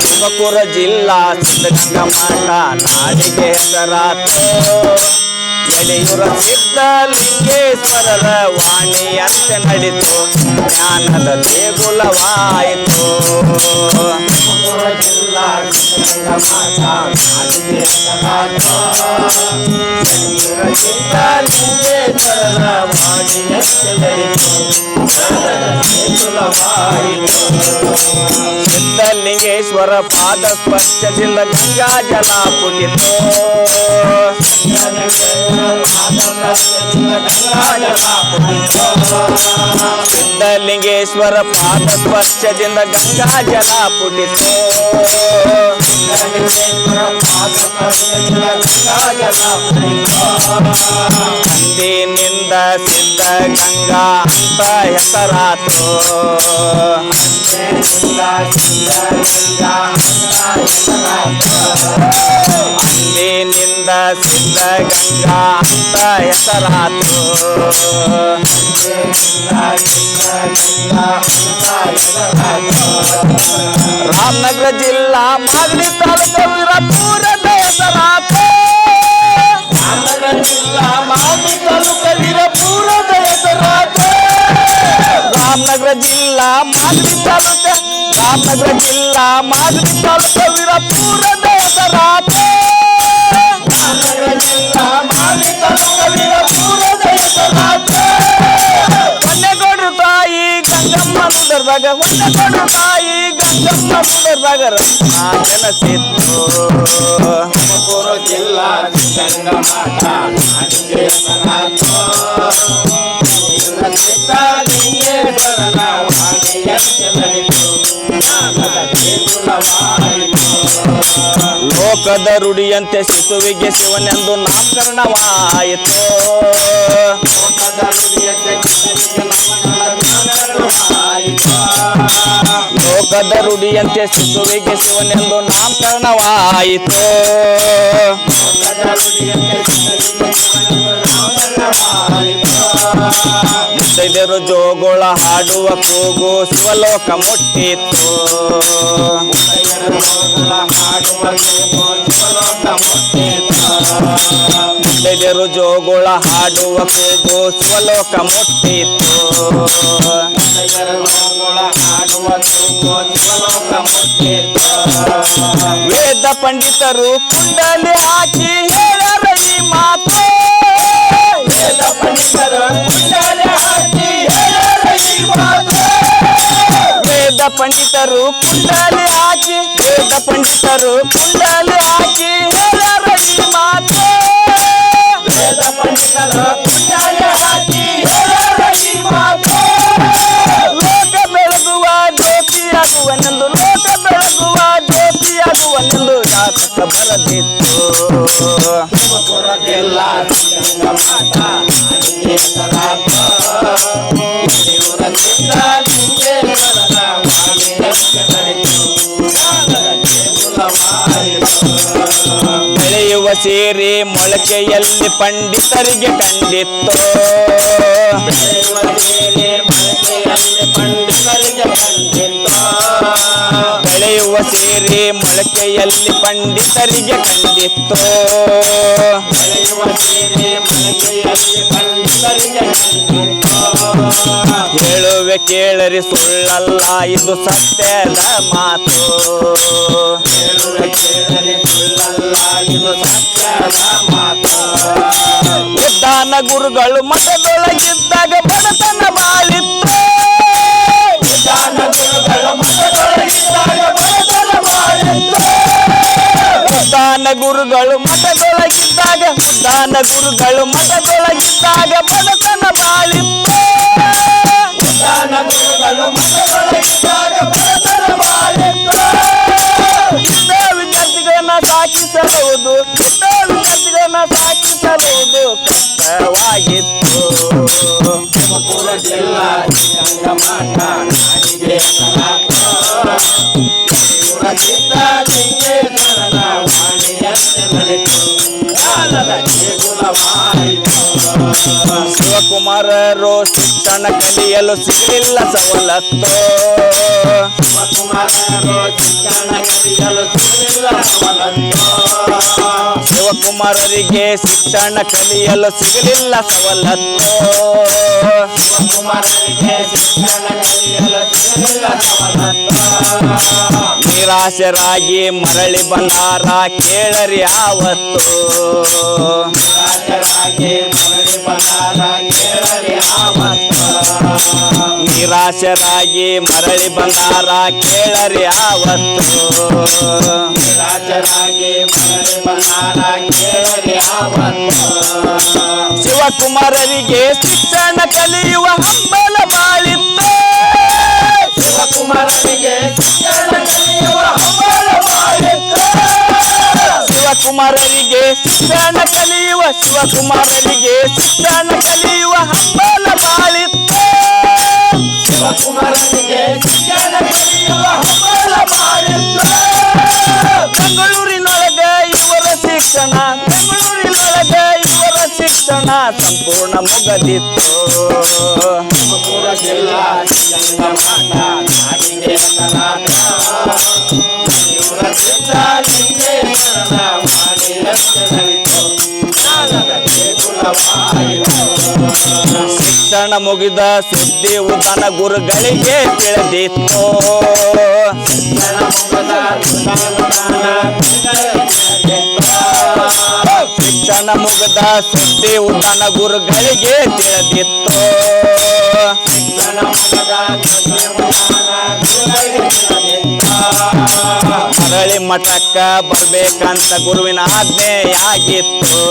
ತುಮಕೂರು ಜಿಲ್ಲಾ ಸಿದ್ಧಗಂಗಾ ಮಠ ನಾಡಿಗೆ ಹೆಸರಾತು. ಎಳೆಯೂರ ಸಿದ್ಧಲಿಂಗೇಶ್ವರರ ವಾಣಿಯಂತೆ ನಡಿತು, ಜ್ಞಾನದ ದೇಗುಲವಾಯಿತು. ತುಮಕೂರು ಜಿಲ್ಲಾ ಸಿದ್ಧಗಂಗಾ ಮಠ ನಾಡಿಗೆ ಹೆಸರಾತು. ಎಳೆಯೂರ ಸಿದ್ಧಲಿಂಗೇಶ್ವರರ ವಾಣಿಯಂತೆ ನಡಿತು, ಜ್ಞಾನದ ದೇಗುಲವಾಯಿತು. ಸಿದ್ಧಲಿಂಗೇಶ್ವರ ಪಾದ ಸ್ಪರ್ಶದಿಂದ ಗಂಗಾ ಜಲ ಪುಟಿತು. ಸಿದ್ಧಲಿಂಗೇಶ್ವರ ಪಾದ ಸ್ಪರ್ಶದಿಂದ ಗಂಗಾ ಜಲ ಪುಟಿತು. ಅಂದಿನಿಂದ ಸಿದ್ಧಗಂಗಾ ಅಂತ ಹೆಸರಾತು. ಅಂದಿನಿಂದ ಸಿದ್ಧಗಂಗಾ ಅಂತ ಹೆಸರಾತು. ರಾಮನಗರ ಜಿಲ್ಲಾ ಮಾಗಡಿ ತಾಲೂಕು ವೀರಪುರದ ಹೆಸರಾತು. ರಾಮನಗರ ಜಿಲ್ಲಾ ಮಾಗಡಿ ತಾಲೂಕು ವೀರಪುರದ ಹೆಸರಾತು. ರಾಮನಗರ ಜಿಲ್ಲಾ ಮಾಗಡಿ ತಾಲೂಕು ರಾಮನಗರ ಜಿಲ್ಲಾ ಮಾಗಡಿ ತಾಲೂಕು ವೀರಪುರದ ಹೆಸರಾತು. ರಾಮನಗರ ಜಿಲ್ಲಾ ಮಾಗಡಿ ತಾಲೂಕು ವೀರಪುರದ ಹೆಸರಾತು. ಹೊನ್ನೇಗೌಡರ ತಾಯಿ ಗಂಗಮ್ಮ ಮುದರ್ದಾಗ ಹೊನ್ನೇಗೌಡರ ತಾಯಿ ಗಂಗಮ್ಮ ಮುದರ್ದಾಗ ಜನಸಿತ್ತು. ತುಮಕೂರು ಜಿಲ್ಲಾ ಸಿದ್ಧಗಂಗಾ ಮಠ ನಾಡಿಗೆ ಹೆಸರಾತು. ಸಿದ್ಧಲಿಂಗೇಶ್ವರನ ವಾಣಿಯಂತೆ ನಡಿತು, ಜ್ಞಾನದ ದೇಗುಲವಾಯಿತು. ಲೋಕದ ರೂಢಿಯಂತೆ ಶಿಶುವಿಗೆ ಶಿವನೆಂದು ನಾಮಕರಣವಾಯಿತು. ಲೋಕದ ರೂಢಿಯಂತೆ ಲೋಕದ ರೂಢಿಯಂತೆ ಶಿಶುವಿಗೆ ಶಿವನೆಂದು ನಾಮಕರಣವಾಯಿತು. ಮುತ್ತೈದೆಯರು ಜೋಗುಳ ಹಾಡುವ ಕೂಗು ಶಿವಲೋಕ ಮುಟ್ಟಿತ್ತು. ಮುತ್ತೈದೆಯರು ಜೋಗುಳ ಹಾಡುವ ಕೂಗು ಶಿವಲೋಕ ಮುಟ್ಟಿತ್ತು. ವೇದ ಪಂಡಿತರು ಕುಂಡಲಿ ಹಾಕಿ ಹೇಳರ ಈ ಮಾತು. ವೇದ ಪಂಡಿತರು ಕುಂಡಲಿ ಹಾಕಿ ಹೇಳರ ಈ ಮಾತು. ವೇದ ಪಂಡಿತರು ಕುಂಡಲಿ ಹಾಕಿ ವೇದ ಪಂಡಿತರು ಕುಂಡಲಿ ಹಾಕಿ ಹೇಳರ ಈ ಮಾತು. ವೇದ ಪಂಡಿತರು ಕುಂಡಲಿ ಹಾಕಿ ಹೇಳರ ಈ ಮಾತು. ಲೋಕ ಬೆಳಗುವ ಜ್ಯೋತಿಯಾಗುವನೆಂದು ಲೋಕ ಬೆಳಗುವ ಜ್ಯೋತಿಯಾಗುವನೆಂದು ಜಾತಕ ಬರೆದಿತ್ತು. ತುಮಕೂರು ಜಿಲ್ಲಾ ಸಿದ್ಧಗಂಗಾ ಮಠ ನಾಡಿಗೆ ಹೆಸರಾತು. ಎಳೆಯೂರ ಸಿದ್ಧಲಿಂಗೇಶ್ವರನ ವಾಣಿಯಂತೆ ನಡಿತು, ಜ್ಞಾನದ ದೇಗುಲವಾಯಿತು. ಬೆಳೆಯುವ ಸೇರಿ ಮೊಳಕೆಯಲ್ಲಿ ಪಂಡಿತರಿಗೆ ಕಂಡಿತ್ತು. ಬೆಳೆಯುವ ಸೇರಿ ಮೊಳಕೆಯಲ್ಲಿ ಪಂಡಿತರಿಗೆ ಕಂಡಿತ್ತು. ಬೆಳೆಯುವ ಸೇರಿ ಮೊಳಕೆಯಲ್ಲಿ ಪಂಡಿತರಿಗೆ ಕಂಡಿತ್ತು. ಬೆಳೆಯುವ ಸೇರಿ ಮೊಳಕೆಯಲ್ಲಿ ಪಂಡಿತರಿಗೆ ಕಂಡಿತ್ತು. ಹೇಳುವೆ ಕೇಳರಿ ಸುಳ್ಳಲ್ಲ ಇದು ಸತ್ಯದ ಮಾತು. ಹೇಳುವೆ ಕೇಳರಿ ಸುಳ್ಳಲ್ಲ ಇದು ಸತ್ಯದ ಮಾತು. ಉದ್ದಾನ ಗುರುಗಳು ಮಠದೊಳಗಿದ್ದಾಗ ಬಡತನ ಬಾಳಿತ್ತು. ಉದ್ದಾನ ಗುರುಗಳು ಮಠದೊಳಗಿದ್ದಾಗ ಬಡತನ ಬಾಳಿತ್ತು. ಉದ್ದಾನ ಗುರುಗಳು ಮಠದೊಳಗಿದ್ದಾಗ ಉದ್ದಾನ ಗುರುಗಳು ಮಠದೊಳಗಿದ್ದಾಗ ಬಡತನ ಬಾಳಿತ್ತು. ಉದ್ದಾನ ಗುರುಗಳು ಮಠದೊಳಗಿದ್ದಾಗ ಬಡತನ ಬಾಳಿತ್ತು. ವಿದ್ಯಾರ್ಥಿಗಳನ್ನ ಸಾಕಿಸಬಹುದು ವಿದ್ಯಾರ್ಥಿಗಳನ್ನ ಸಾಕಿಸಬಹುದು ಕಷ್ಟವಾಗಿತ್ತು. ತುಮಕೂರು ಜಿಲ್ಲಾ ಸಿದ್ಧಗಂಗಾ ಮಠ ನಾಡಿಗೆ ಹೆಸರಾತು. ಸಿದ್ಧಲಿಂಗೇಶ್ವರನ ವಾಣಿಯಂತೆ ನಡಿತು, ಜ್ಞಾನದ ದೇಗುಲವಾಯಿತು. ಶಿವಕುಮಾರರು ಶಿಕ್ಷಣ ಕಲಿಯಲು ಸಿಗಲಿಲ್ಲ ಸವಲತ್ತು. ಶಿವಕುಮಾರರಿಗೆ ಶಿಕ್ಷಣ ಕಲಿಯಲು ಸಿಗಲಿಲ್ಲ ಸವಲತ್ತು. ನಿರಾಶರಾಗಿ ಮರಳಿ ಬಂದಾರ ಕೇಳರಿ ಆವತ್ತು. ನಿರಾಶರಾಗಿ ಮರಳಿ ಬಂದಾರ ಕೇಳರಿ ಆವತ್ತು. ಶಿವಕುಮಾರರಿಗೆ ಶಿಕ್ಷಣ ಕಲಿಯುವ ಹಂಬಲ ಬಾಳಿತ್ತು. ಶಿವಕುಮಾರರಿಗೆ ಶಿಕ್ಷಣ ಕಲಿಯುವ ಹಂಬಲ ಬಾಳಿತ್ತು. ಶಿವಕುಮಾರರಿಗೆ ಶಿಕ್ಷಣ ಕಲಿಯುವ ಶಿವಕುಮಾರರಿಗೆ ಶಿಕ್ಷಣ ಕಲಿಯುವ ಹಂಬಲ ಬಾಳಿತ್ತು. ಶಿವಕುಮಾರರಿಗೆ ಶಿಕ್ಷಣ ಕಲಿಯುವ ಹಂಬಲ ಬಾಳಿತ್ತು. ಬೆಂಗಳೂರಿನೊಳಗ ಇವರ ಶಿಕ್ಷಣ ಬೆಂಗಳೂರಿನೊಳಗ ಇವರ ಶಿಕ್ಷಣ ಸಂಪೂರ್ಣ ಮುಗದಿತ್ತು. ಶಿಕ್ಷಣ ಮುಗಿದ ಸುದ್ದಿ ಉದಾನ ಗುರುಗಳಿಗೆ ತಿಳಿದಿತ್ತು. ಶಿಕ್ಷಣ ಮುಗಿದ ಸುದ್ದಿ ಉದಾನ ಗುರುಗಳಿಗೆ ತಿಳಿದಿತ್ತು. ಮರಳಿ ಮಠಕ್ಕ ಬರ್ಬೇಕಂತ ಗುರುವಿನ ಆಜ್ಞೆಯಾಗಿತ್ತು.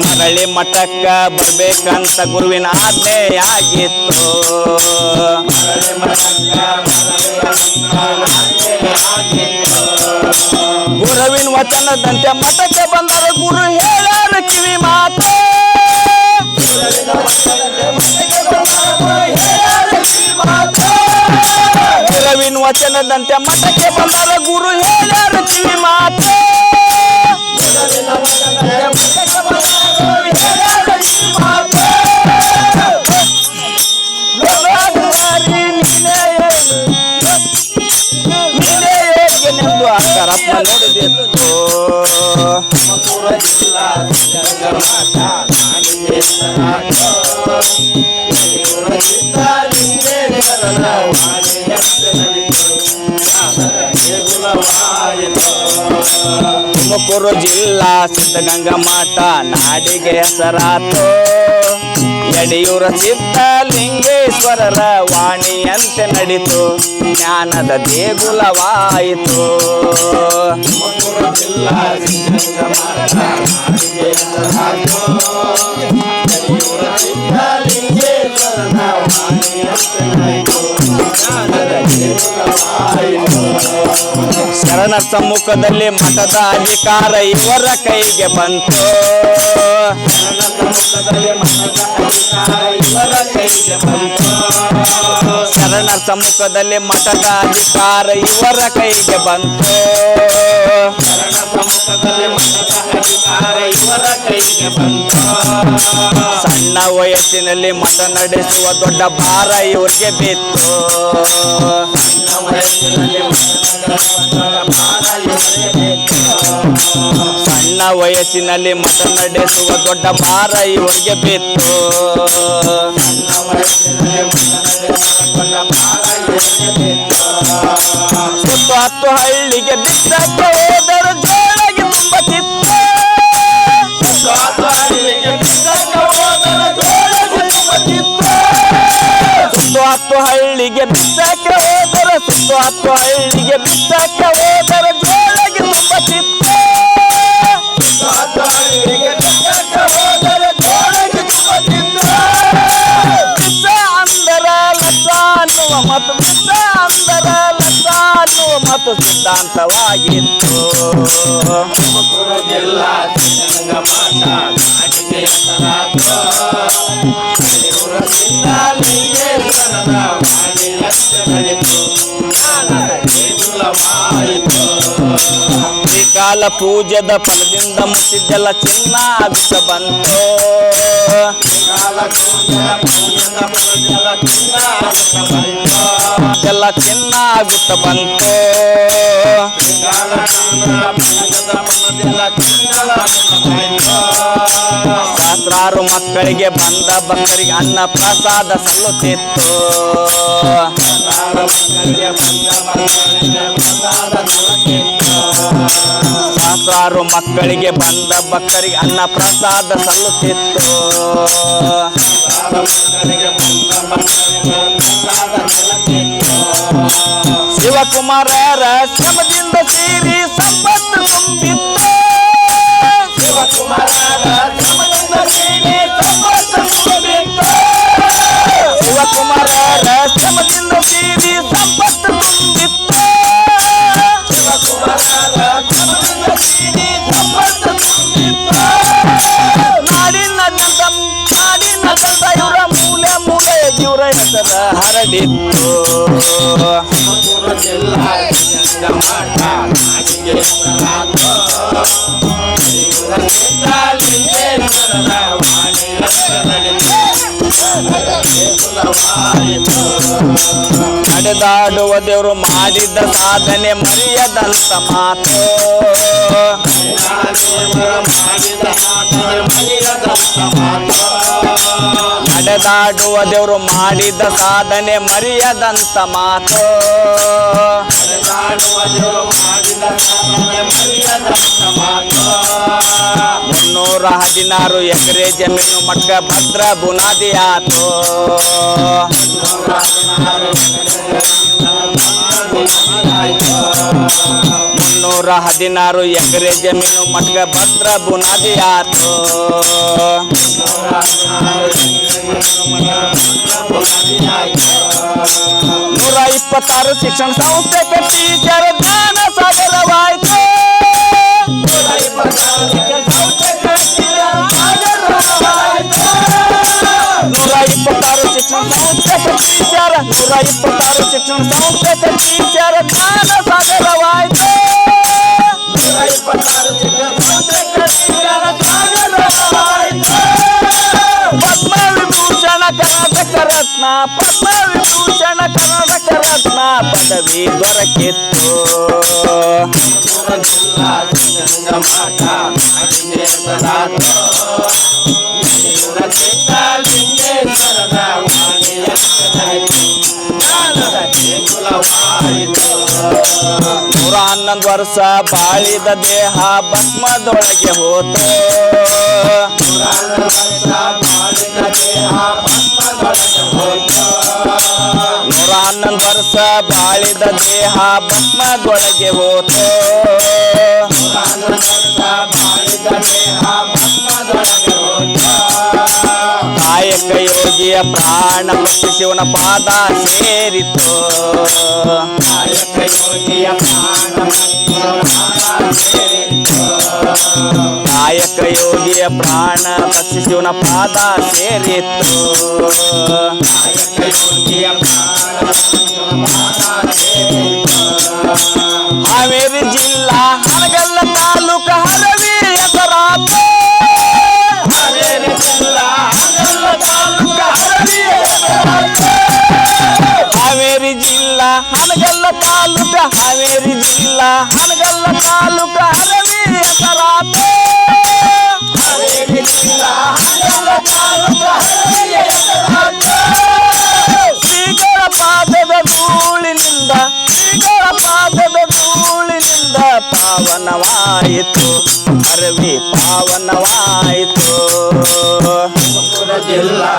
ಮರಳಿ ಮಠಕ್ಕ ಬರ್ಬೇಕಂತ ಗುರುವಿನ ಆಜ್ಞೆಯಾಗಿತ್ತು. ಗುರುವಿನ ವಚನದಂತೆ ಮಠಕ್ಕೆ ಬಂದರ ಗುರು ಹೇಳಾರ ಕಿವಿ ಮಾತು. ಗುರುವಿನ ವಚನದಂತೆ ಮಠಕ್ಕೆ ಬಂದರ ಗುರು ಹೇಳಾರ ಕಿವಿ ಮಾತು. ನೀನೆಂದು ಆಕಾರತ್ನ ನೋಡಿದೆತ್ತು. ತುಮಕೂರು ಜಿಲ್ಲಾ ಸಿದ್ಧಗಂಗಾ ಮಠ ನಾಡಿಗೆ ಹೆಸರಾತು. ಯಡಿಯೂರ ಸಿದ್ಧಲಿಂಗೇಶ್ವರರ ವಾಣಿಯಂತೆ ನಡಿತು. ಜ್ಞಾನದ ದೇಗುಲವಾಯಿತು. ಶರಣ ಸಮ್ಮುಖದಲ್ಲಿ ಮಠದ ಅಧಿಕಾರ ಇವರ ಕೈಗೆ ಬಂತು. ಶರಣ ಸಮ್ಮುಖದಲ್ಲಿ ಮಠದ ಅಧಿಕಾರ ಇವರ ಕೈಗೆ ಬಂತು. ಸಣ್ಣ ವಯಸ್ಸಿನಲ್ಲಿ ಮಠ ನಡೆಸುವ ದೊಡ್ಡ ಭಾರ ಇವ್ರಿಗೆ ಬಿತ್ತು. ಸಣ್ಣ ವಯಸ್ಸಿನಲ್ಲಿ ಮಠ ನಡೆಸುವ ದೊಡ್ಡ ಭಾರ ಇವ್ರಿಗೆ ಬಿತ್ತು. ಸುತ್ತು ಹತ್ತು ಹಳ್ಳಿಗೆ ಬಿಟ್ಟಕ್ಕೆ ಹೋದರ ಜೋಳಗೆ ತುಂಬುತ್ತಿತ್ತು. ಸುತ್ತು ಹತ್ತು ಹಳ್ಳಿಗೆ ಬಿಟ್ಟಕ್ಕೆ ಹೋದರ ಸುತ್ತು ಹತ್ತು ಹಳ್ಳಿಗೆ ಬಿಟ್ಟಕ್ಕೆ ಹೋದರ ಜೋಳಗೆ ತುಂಬುತ್ತಿತ್ತು. ವಿಷ ಅಂದರ ಲಸ ಅನ್ನುವ ಮತ್ತು ವಿಷ ಅಂದರ ಲಸ ಅನ್ನುವ ಮತ್ತು ಸಿದ್ಧಾಂತವಾಗಿತ್ತು. ತ್ರಿಕಾಲ ಪೂಜೆದ ಫಲದಿಂದ ಮುಟ್ಟಿದ್ದೆಲ್ಲ ಚಿನ್ನ ಆಗುತ್ತ ಬಂತು. ಎಲ್ಲ ಚಿನ್ನ ಗುಟ್ಟ ಬಂತು ಸಹಸ್ರಾರು ಮಕ್ಕಳಿಗೆ ಬಂದ ಭಕ್ತರಿಗೆ ಅನ್ನ ಪ್ರಸಾದ ಸಲ್ಲುತ್ತಿತ್ತು ಸಹಸ್ರಾರು ಮಕ್ಕಳಿಗೆ ಬಂದ ಭಕ್ತರಿಗೆ ಅನ್ನ ಪ್ರಸಾದ ಸಲ್ಲುತ್ತಿತ್ತು ಶಿವಕುಮಾರರ ಶ್ರಮದಿಂದ ಸೇರಿ ಸಂಪತ್ತು ತುಂಬಿತ್ತು ಶಿವಕುಮಾರರ ಶ್ರಮದಿಂದ ಸೇರಿ ಸಂಪತ್ತು ತುಂಬಿತ್ತು ಶಿವಕುಮಾರರ ಶ್ರಮದಿಂದ ಸೇರಿ ಸಂಪತ್ತು ತುಂಬಿತ್ತು ಶಿವಕುಮಾರರ ಶ್ರಮದಿಂದ ಸೇರಿ ಸಂಪತ್ತು ತುಂಬಿತ್ತು ನಾಡಿನಾದ್ಯಂತ ಇವರ ಮೂಲೆ ಮೂಲೆ ಇವರ ಹೆಸರ ಹರಡಿತ್ತು ನಡೆದಾಡುವ ದೇವರು ಮಾಡಿದ ಸಾಧನೆ ಮರೆಯದಂತ ಮಾತು ನಡೆದಾಡುವ ದೇವರು ಮಾಡಿದ ಸಾಧನೆ ಮರೆಯದಂತ ಮಾತು 316 ಎಕರೆ ಜಮೀನು ಮಟ್ಟ ಭದ್ರ ಬುನಾದಿ ಆತು 316 ಎಕರೆ ಜಮೀನು ಮಟ್ಟ ಭದ್ರ ಬುನಾದಿ ಆತು 126 ಶಿಕ್ಷಣ ಸಂಸ್ಥೆ ಕಟ್ಟಿ ಜ್ಞಾನ ಸಾಗರವಾಯಿತು 126 ಶಿಕ್ಷಣ ಸಂಸ್ಥೆ ಕಟ್ಟಿ ಜ್ಞಾನ ಸಾಗರವಾಯಿತು ಪದ್ಮವಿಭೂಷಣ ಕರ್ನಾಟಕ ರತ್ನ ಪದ್ಮವಿಭೂಷಣ ಕರ್ನಾಟಕ ರತ್ನ ಪದವಿ ದೊರಕಿತ್ತು ನೂರ 11 ವರ್ಷ ಬಾಳಿದ ದೇಹ ಭಸ್ಮದೊಳಗೆ ಹೋತು 111 ವರ್ಷ ಬಾಳಿದ ದೇಹ ಭಸ್ಮದೊಳಗೆ ಹೋತು ಕಾಯಕ ಯೋಗಿಯ ಪ್ರಾಣ ಪಕ್ಷಿ ಶಿವನ ಪಾದ ಸೇರಿತು ಕಾಯಕ ಯೋಗಿಯ ಪ್ರಾಣ ಪಕ್ಷಿ ಶಿವನ ಪಾದ ಸೇರಿತು ಹಾವೇರಿ ಜಿಲ್ಲಾ ಹನಗಲ್ಲ ತಾಲೂಕು ಹರವಿ ಹೆಸರಾತು ಹಾವೇರಿ ಜಿಲ್ಲಾ ಹನಗಲ್ಲ ತಾಲೂಕು ಹರವಿ ಹೆಸರಾತು ಹಾವೇರಿ ಜಿಲ್ಲಾ ಹನಗಲ್ಲ ತಾಲೂಕು ಹಾವೇರಿ ಜಿಲ್ಲಾ ಹನಗಲ್ಲ ತಾಲೂಕು ಹರವಿ ಹೆಸರಾತು ಹಾವೇರಿ ಜಿಲ್ಲಾ ಹನಗಲ್ಲ ತಾಲೂಕು ಹರವಿ ಹೆಸರಾತು ಶ್ರೀಗಳ ಪಾದದ ಧೂಳಿನಿಂದ ಪಾವನವಾಯಿತು ಹರವಿ ಪಾವನವಾಯಿತು ಜಿಲ್ಲಾ